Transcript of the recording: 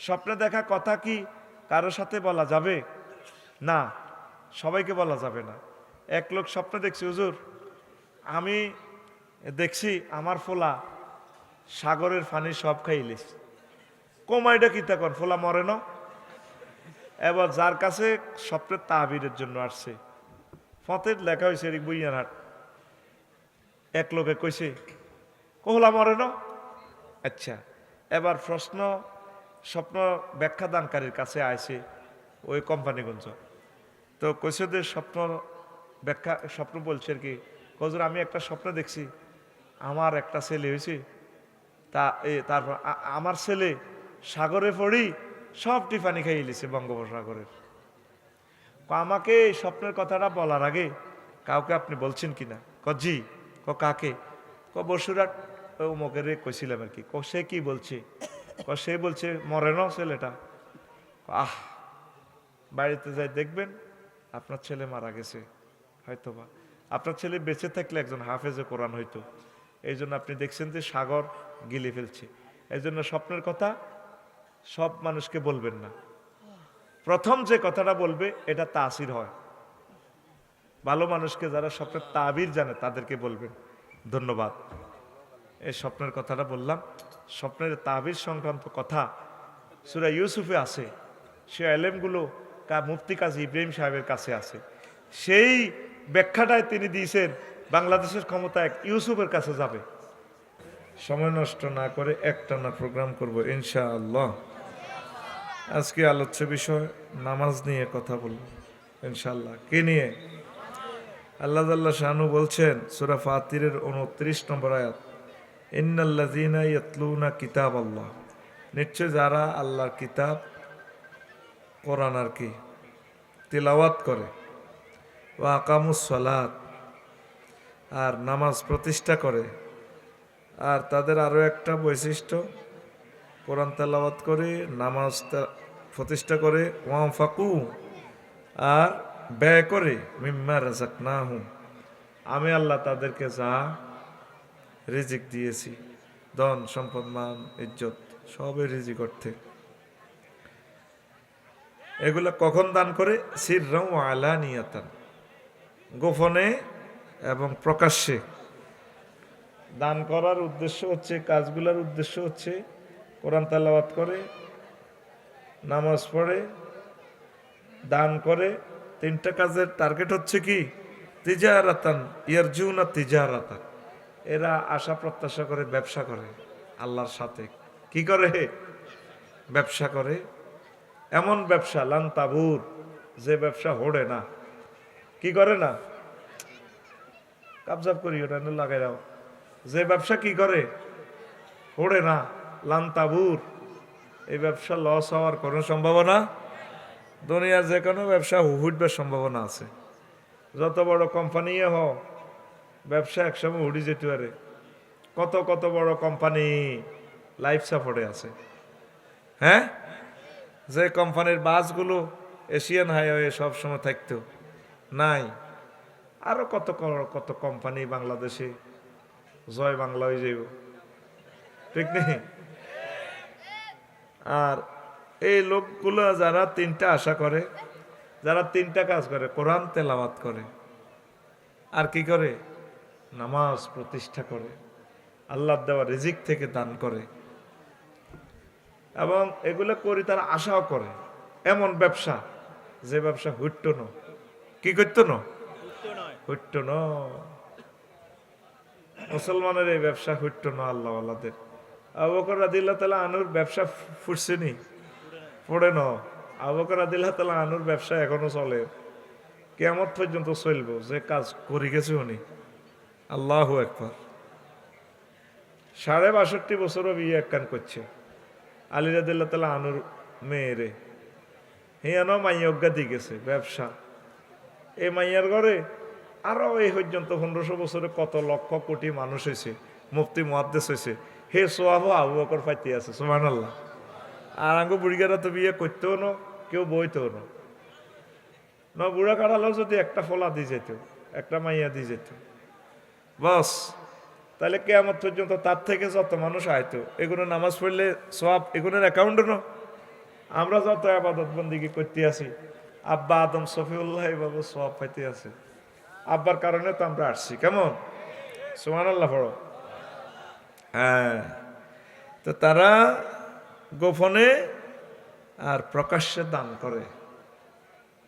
স্বপ্নে দেখা কথা কি কারোর সাথে বলা যাবে না, সবাইকে বলা যাবে না। এক লোক স্বপ্নে দেখছি, হুজুর আমি দেখছি আমার ফোলা সাগরের পানি সব খাইলিস। কমাইটা কি তখন ফোলা মরে না। এবার যার কাছে স্বপ্নের তাবিরের জন্য আসছে, ফতের লেখা হয়েছে বইয়ারহাট, এক লোকে কইছে কোহলা মরে না। আচ্ছা, এবার প্রশ্ন স্বপ্ন ব্যাখ্যা দানকারীর কাছে আইছে ওই কোম্পানিগঞ্জ। তো কইছে যে স্বপ্ন ব্যাখ্যা স্বপ্ন বলছে আর কি, হুজুর আমি একটা স্বপ্ন দেখছি আমার একটা ছেলে হয়েছে, তারপর আমার ছেলে সাগরে পড়ি সব টিফানি খাইয়ে লিছে বঙ্গোপসাগরের। আমাকে এই স্বপ্নের কথাটা বলার আগে কাউকে আপনি বলছেন কিনা? জি। কাকে? বসুরাট অমুকের কইছিলাম আর কি। সে কি বলছে? সে বলছে মরে না ছেলেটা। আহ, বাড়িতে যাই দেখবেন আপনার ছেলে মারা গেছে, হয়তোবা আপনার ছেলে বেঁচে থাকলে একজন হাফেজে কোরআন হইতো। এই জন্য আপনি দেখছেন যে সাগর গিলে ফেলছে। এই জন্য স্বপ্নের কথা সব মানুষকে বলবেন না। প্রথম যে কথাটা বলবে এটা তাসির হয়। ভালো মানুষকে, যারা স্বপ্নের তাবির জানে তাদেরকে বলবেন। ধন্যবাদ। এই স্বপ্নের কথাটা বললাম। স্বপ্নের তাবির সংক্রান্ত কথা সূরা ইউসুফে আছে। সে এলেমগুলো মুফতি কাজী ইব্রাহিম সাহেবের কাছে আছে। সেই ব্যাখ্যাটাই তিনি দিয়েছেন বাংলাদেশের ক্ষমতা ইউসুফের কাছে যাবে। সময় নষ্ট না করে একটানা প্রোগ্রাম করব ইনশাআল্লাহ। আজকে আলোচ্য বিষয় নামাজ নিয়ে কথা বলবো ইনশাআল্লাহ। কি নিয়ে? আল্লাহ জাল্লা শানু বলছেন সূরা ফাতিরের 29 নম্বর আয়াত, ইন্নাল্লাযীনা ইয়াতলুনা কিতাবাল্লাহ, নিশ্চয় যারা আল্লাহর কিতাব কোরআন আর কি তিলাওয়াত করে, ওয়া আকামুস সালাত, আর নামাজ প্রতিষ্ঠা করে। আর তাদের আরো একটা বৈশিষ্ট্য, কোরআন তেলাওয়াত করে নামাজ প্রতিষ্ঠা করে, ওয়ানফাকু, আর ব্যয় করে, মিম্মা রাযাকনাহুম, আমি আল্লাহ তাদেরকে যা রিজিক দিয়েছি, ধন সম্পদ মান ইজ্জত সবই রিজিক অর্থে। এগুলা কখন দান করে? সিররাও ওয়া আলানিয়াতান, গোপনে এবং প্রকাশ্যে। দান করার উদ্দেশ্য হচ্ছে, কাজগুলোর উদ্দেশ্য হচ্ছে কোরআন তেলাওয়াত করে, নামাজ পড়ে, দান করে। তিনটা কাজের টার্গেট হচ্ছে কি? তিজারাতান ইয়ারজুনা তিজারাতান, এরা আশা প্রত্যাশা করে, ব্যবসা করে আল্লাহর সাথে। কি করে? ব্যবসা করে। এমন ব্যবসা লান তাবুর, যে ব্যবসা হোড়ে না। কি করে না? কাবজাব করি ওটা লাগাই দাও। যে ব্যবসা কি করে? হোড়ে না, লান তাবুর। এই ব্যবসা লস হওয়ার কোনো সম্ভাবনা, দুনিয়ার যে কোনো ব্যবসা হুটবার সম্ভাবনা আছে। যত বড় কোম্পানি হোক, ব্যবসা একসময় উড়ি যেতে পারে। কত কত বড় কোম্পানি লাইফ সাপোর্টে আছে। হ্যাঁ, যে কোম্পানির বাসগুলো এশিয়ান হাইওয়ে সবসময় থাকতো, নাই। আরো কত কত কোম্পানি বাংলাদেশে জয় বাংলা হয়ে যাইব, ঠিক নেই? আর এই লোকগুলো যারা তিনটা আশা করে, যারা তিনটা কাজ করে, কোরআন তেলাওয়াত করে, আর কি করে? নামাজ প্রতিষ্ঠা করে, আল্লাহর দেওয়া রিজিক থেকে দান করে, এবং এগুলো করি তারা আশাও করে। এমন ব্যবসা, যে ব্যবসা হুট্ট ন। কি করত ন? হুট্ট ন। মুসলমানের এই ব্যবসা হুট্ট ন। আল্লাহ আল্লাহদের আবু বকর রাদিয়াল্লাহু তাআলা আনুর ব্যবসা ফুটছে নি? পড়ে ন। আবু বকর রাদিয়াল্লাহু তাআলা আনুর ব্যবসা এখনো চলে, কিয়ামত পর্যন্ত চলবো। যে কাজ করে গেছে উনি, আল্লাহু আকবার। 62 বছরও বিয়ে একখান করছে আলী রাদিয়াল্লাহু তাআলা আনুর মেয়েরে। হিয়ানো মাইয়জ্ঞা দিয়ে গেছে ব্যবসা। এই মাইয়ার ঘরে আরো এই পর্যন্ত 1500 বছরে কত লক্ষ কোটি মানুষ হয়েছে, মুফতি মুহাদ্দিস হয়েছে। হে সোয়াবো আবু বকর পাইতে আছে, সুবহানাল্লাহ। আর আঙ্গো বুড়িগারা তো বিয়ে করতেও না, কেউ বইতেও না। বুড়া কাটালো যদি একটা ফলা দিয়ে যেত, একটা মাইয়া দিয়ে যেত, বস, তাহলে কিয়ামত পর্যন্ত তার থেকে যত মানুষ আইতো, এগুলো নামাজ পড়লে সওয়াব এগুলোর অ্যাকাউন্টে না। আমরা যত আবাদত বন্দিগি করতে আছি, আব্বা আদম সফিউল্লাহ বাবু সব পাইতে আছে। আব্বার কারণে তো আমরা আসছি। কেমন সুবহানাল্লাহ পড়ো। হ্যাঁ, তো তারা গোপনে আর প্রকাশ্যে দান করে।